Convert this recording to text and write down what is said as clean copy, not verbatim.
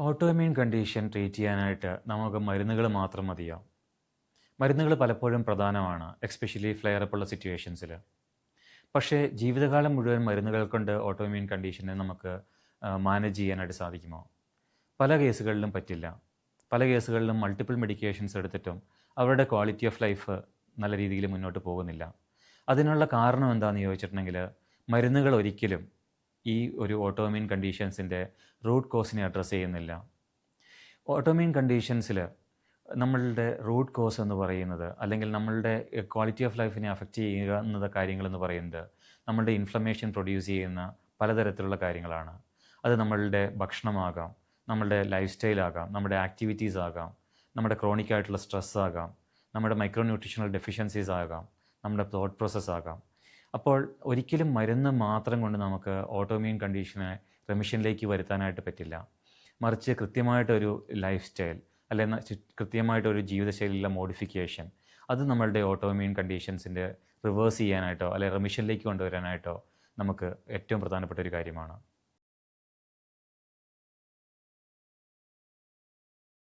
Autoimmune condition treat ചെയ്യാനായിട്ട് നമുക്ക് മരുന്നുകൾ മാത്രം മതിയാവും. മരുന്നുകൾ പലപ്പോഴും പ്രധാനമാണ്, എസ്പെഷ്യലി ഫ്ലെയറപ്പ് ഉള്ള സിറ്റുവേഷൻസിൽ. പക്ഷേ ജീവിതകാലം മുഴുവൻ മരുന്നുകൾ കൊണ്ട് ഓട്ടോഇമ്മ്യൂൺ കണ്ടീഷനെ നമുക്ക് മാനേജ് ചെയ്യാനായിട്ട് സാധിക്കുമോ? പല കേസുകളിലും പറ്റില്ല. പല കേസുകളിലും മൾട്ടിപ്പിൾ മെഡിക്കേഷൻസ് എടുത്തിട്ടും അവരുടെ ക്വാളിറ്റി ഓഫ് ലൈഫ് നല്ല രീതിയിൽ മുന്നോട്ട് പോകുന്നില്ല. അതിനുള്ള കാരണം എന്താണെന്ന് ചോദിച്ചിട്ടുണ്ടെങ്കിൽ, മരുന്നുകൾ ഒരിക്കലും ഈ ഒരു ഓട്ടോഇമ്മ്യൂൺ കണ്ടീഷൻസിൻ്റെ റൂട്ട് കോസിനെ അഡ്രസ്സ് ചെയ്യുന്നില്ല. ഓട്ടോഇമ്മ്യൂൺ കണ്ടീഷൻസിൽ നമ്മളുടെ റൂട്ട് കോസ് എന്ന് പറയുന്നത്, അല്ലെങ്കിൽ നമ്മളുടെ ക്വാളിറ്റി ഓഫ് ലൈഫിനെ അഫക്റ്റ് ചെയ്യുക എന്ന കാര്യങ്ങളെന്ന് പറയുന്നത്, നമ്മളുടെ ഇൻഫ്ലമേഷൻ പ്രൊഡ്യൂസ് ചെയ്യുന്ന പലതരത്തിലുള്ള കാര്യങ്ങളാണ്. അത് നമ്മളുടെ ഭക്ഷണമാകാം, നമ്മളുടെ ലൈഫ് സ്റ്റൈലാകാം, നമ്മുടെ ആക്ടിവിറ്റീസ് ആകാം, നമ്മുടെ ക്രോണിക് ആയിട്ടുള്ള സ്ട്രെസ് ആകാം, നമ്മുടെ മൈക്രോ ന്യൂട്രീഷണൽ ഡെഫിഷ്യൻസീസ് ആകാം, നമ്മുടെ തോട്ട് പ്രോസസ്സ് ആകാം. അപ്പോൾ ഒരിക്കലും മരുന്ന് മാത്രം കൊണ്ട് നമുക്ക് ഓട്ടോഇമ്മ്യൂൺ കണ്ടീഷനെ റെമിഷനിലേക്ക് വരുത്താനായിട്ട് പറ്റില്ല. മറിച്ച് കൃത്യമായിട്ടൊരു ലൈഫ് സ്റ്റൈൽ, അല്ലെങ്കിൽ കൃത്യമായിട്ടൊരു ജീവിതശൈലിയിലെ മോഡിഫിക്കേഷൻ, അത് നമ്മളുടെ ഓട്ടോഇമ്മ്യൂൺ കണ്ടീഷൻസിൻ്റെ റിവേഴ്സ് ചെയ്യാനായിട്ടോ അല്ലെങ്കിൽ റെമിഷനിലേക്ക് കൊണ്ടുവരാനായിട്ടോ നമുക്ക് ഏറ്റവും പ്രധാനപ്പെട്ട ഒരു കാര്യമാണ്.